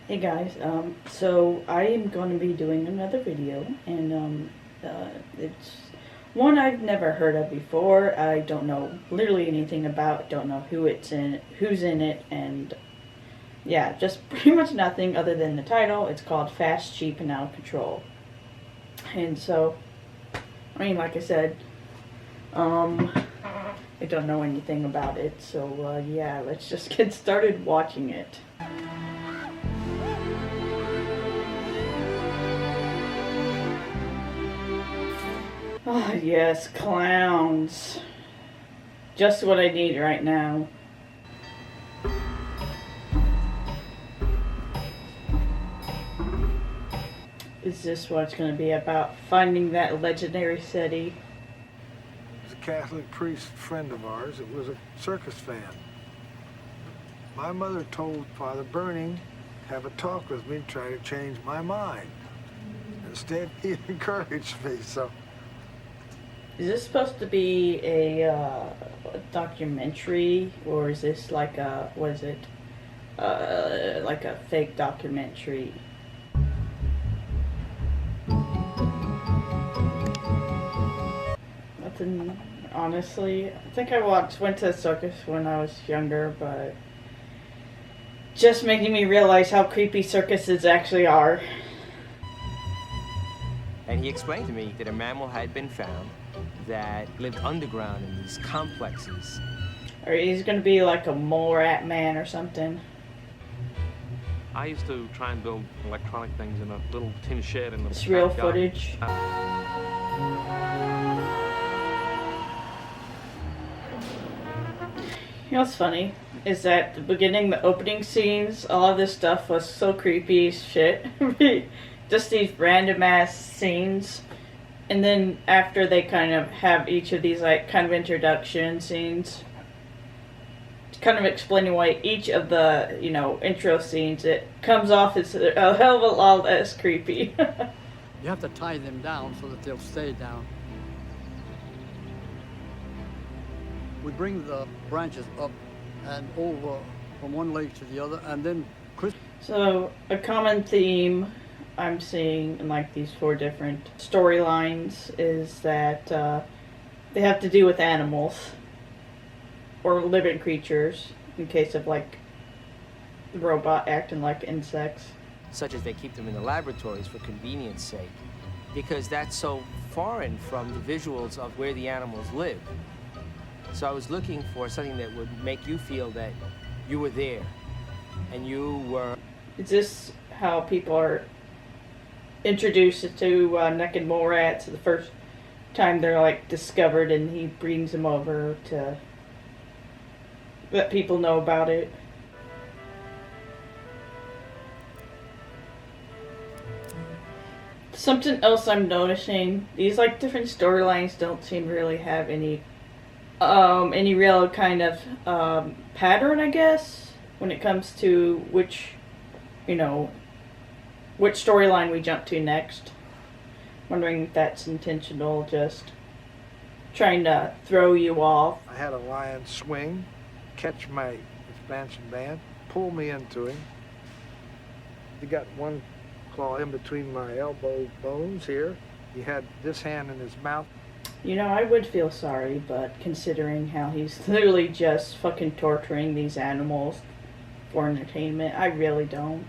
Hey guys, so I am going to be doing another video, and it's one I've never heard of before. I don't know literally anything about, don't know who's in it, and yeah, just pretty much nothing other than the title. It's called Fast, Cheap, and Out of Control. And so, I mean, like I said, I don't know anything about it, so yeah, let's just get started watching it. Oh, yes, clowns. Just what I need right now. Is this what it's going to be about? Finding that legendary city? It was a Catholic priest friend of ours. It was a circus fan. My mother told Father Burning to have a talk with me to try to change my mind. Instead, he encouraged me, so... Is this supposed to be a documentary, or is this like a, what is it? Like a fake documentary? Nothing, honestly. I think I went to a circus when I was younger, but just making me realize how creepy circuses actually are. And he explained to me that a mammal had been found that lived underground in these complexes. Or he's gonna be like a mole rat man or something. I used to try and build electronic things in a little tin shed in the It's real backyard. footage. You know what's funny? Is that the beginning, the opening scenes, all of this stuff was so creepy as shit. Just these random ass scenes. And then after they kind of have each of these like kind of introduction scenes, kind of explaining why each of the, you know, intro scenes, it comes off as a hell of a lot less creepy. You have to tie them down so that they'll stay down. We bring the branches up and over from one leg to the other, and then So, a common theme I'm seeing in like these 4 different storylines is that they have to do with animals or living creatures, in case of like the robot acting like insects. Such as they keep them in the laboratories for convenience sake, because that's so foreign from the visuals of where the animals live. So I was looking for something that would make you feel that you were there and you were... Is this how people are introduced to naked mole rats the first time they're like discovered, and he brings them over to let people know about it? Something else I'm noticing, these like different storylines don't seem to really have any real kind of pattern, I guess, when it comes to which storyline we jump to next. Wondering if that's intentional, just trying to throw you off. I had a lion swing, catch my expansion band, pull me into him. He got one claw in between my elbow bones here. He had this hand in his mouth. You know, I would feel sorry, but considering how he's literally just fucking torturing these animals for entertainment, I really don't.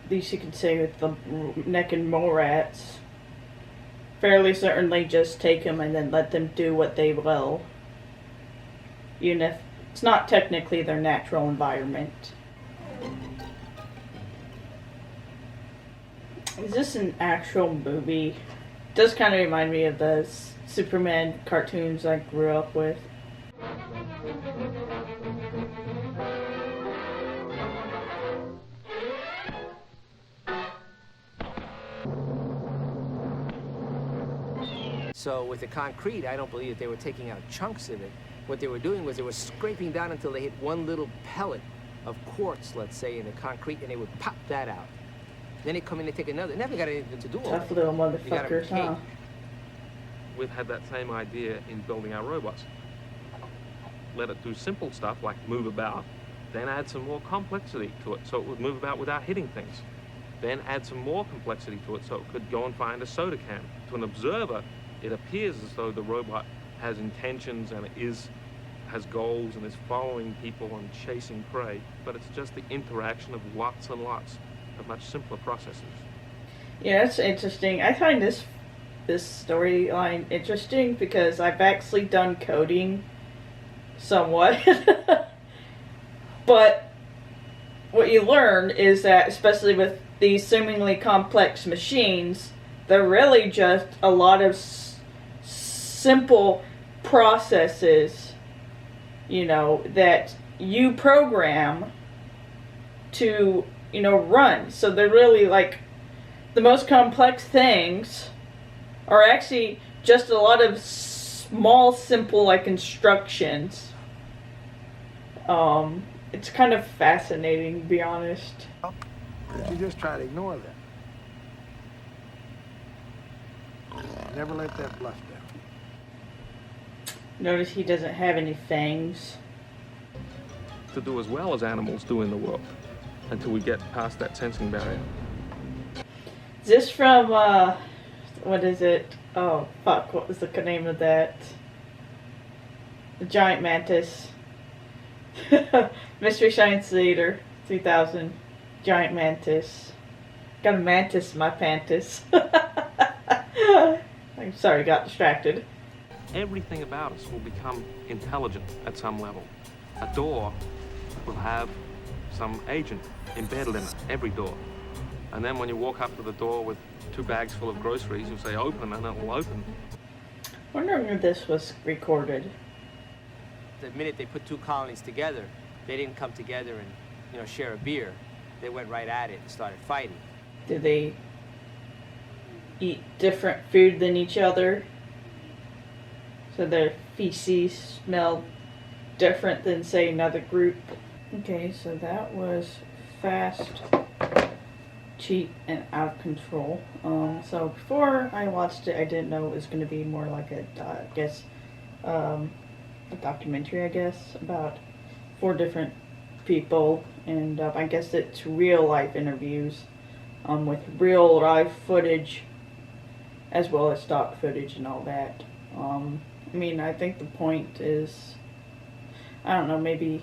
At least you could say with the naked mole rats, fairly certainly just take them and then let them do what they will, even if it's not technically their natural environment. Is this an actual movie? It does kind of remind me of the Superman cartoons I grew up with. So with the concrete, I don't believe that they were taking out chunks of it. What they were doing was they were scraping down until they hit one little pellet of quartz, let's say, in the concrete, and they would pop that out. Then they come in and take another. They never got anything to do with it. Tough little You got 'em motherfuckers, huh? caked. We've had that same idea in building our robots. Let it do simple stuff like move about, Then add some more complexity to it so it would move about without hitting things. Then add some more complexity to it so it could go and find a soda can. To an observer, it appears as though the robot has intentions and has goals and is following people and chasing prey, but it's just the interaction of lots and lots of much simpler processes. Yeah, it's interesting. I find this storyline interesting because I've actually done coding somewhat. But what you learn is that, especially with these seemingly complex machines, they're really just a lot of simple processes, that you program to, run. So they're really like the most complex things are actually just a lot of small, simple, like, instructions. It's kind of fascinating, to be honest. You just try to ignore that. Never let that bluff down. Notice he doesn't have any fangs. To do as well as animals do in the world until we get past that sensing barrier. Is this from, what is it? Oh, fuck, what was the name of that? The Giant Mantis. Mystery Science Theater, 2000. Giant Mantis. Got a mantis in my panties. I'm sorry, got distracted. Everything about us will become intelligent at some level. A door will have some agent embedded in it, every door. And then when you walk up to the door with 2 bags full of groceries, you'll say open, and it will open. Wondering if this was recorded. The minute they put 2 colonies together, they didn't come together and, share a beer. They went right at it and started fighting. Do they eat different food than each other? So their feces smell different than, say, another group? Okay, so that was fast, cheap, and out of control. So before I watched it, I didn't know it was going to be more like a documentary, about 4 different people, and I guess it's real life interviews with real life footage as well as stock footage and all that. I think the point is, I don't know, maybe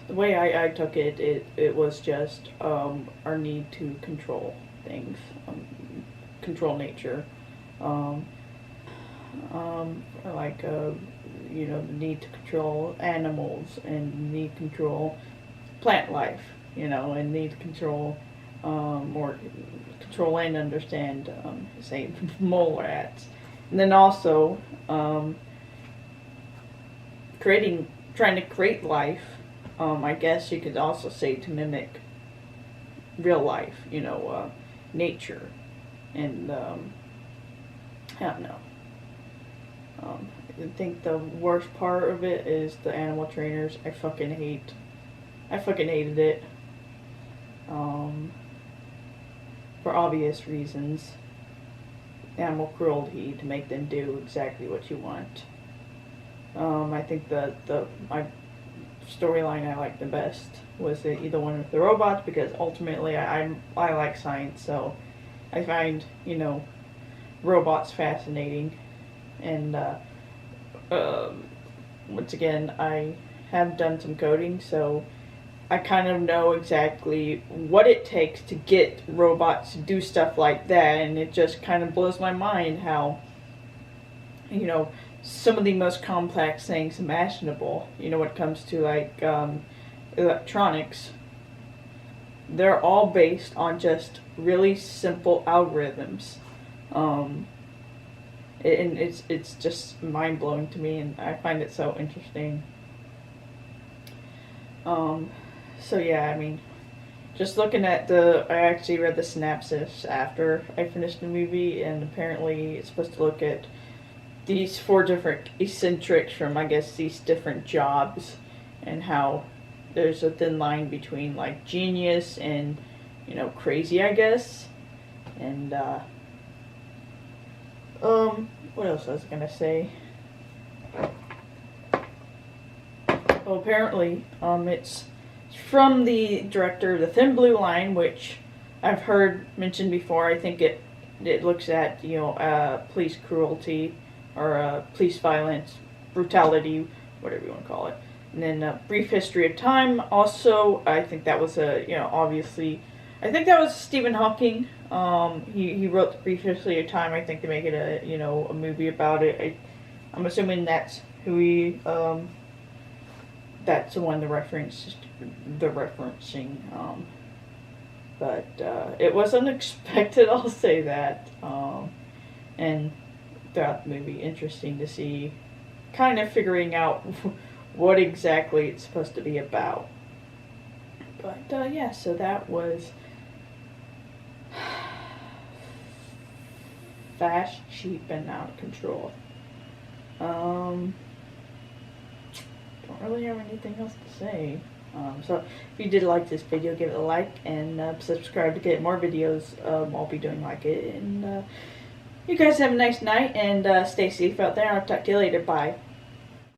the way I took it, it was just our need to control things, control nature, the need to control animals and need to control plant life, and need to control or control and understand, say, mole rats. And then also trying to create life, I guess you could also say, to mimic real life, nature. And I don't know. I think the worst part of it is the animal trainers. I fucking hated it. For obvious reasons. Animal cruelty, to make them do exactly what you want. I think my storyline I liked the best was either one with the robots, because ultimately I like science, so I find, robots fascinating. And once again, I have done some coding, so I kind of know exactly what it takes to get robots to do stuff like that, and it just kind of blows my mind how, some of the most complex things imaginable, when it comes to, like, electronics, they're all based on just really simple algorithms. And it's just mind-blowing to me, and I find it so interesting. So yeah, just looking at I actually read the synopsis after I finished the movie, and apparently it's supposed to look at these 4 different eccentrics from, I guess, these different jobs, and how there's a thin line between, like, genius and, crazy, I guess. And, what else I was gonna say? Well, apparently, it's from the director of The Thin Blue Line, which I've heard mentioned before. I think it looks at, you know, police cruelty or police violence, brutality, whatever you want to call it. And then Brief History of Time. Also, I think that was obviously, I think that was Stephen Hawking. He wrote the Brief History of Time. I think to make it a movie about it. I'm assuming that's who he that's the one the referencing. But it was unexpected, I'll say that. And throughout the movie, interesting to see, kind of figuring out what exactly it's supposed to be about. But yeah, so that was Fast, Cheap, and Out of Control. Don't really have anything else to say. So if you did like this video, give it a like and subscribe to get more videos. I'll be doing like it. And you guys have a nice night and stay safe out there. I'll talk to you later. Bye.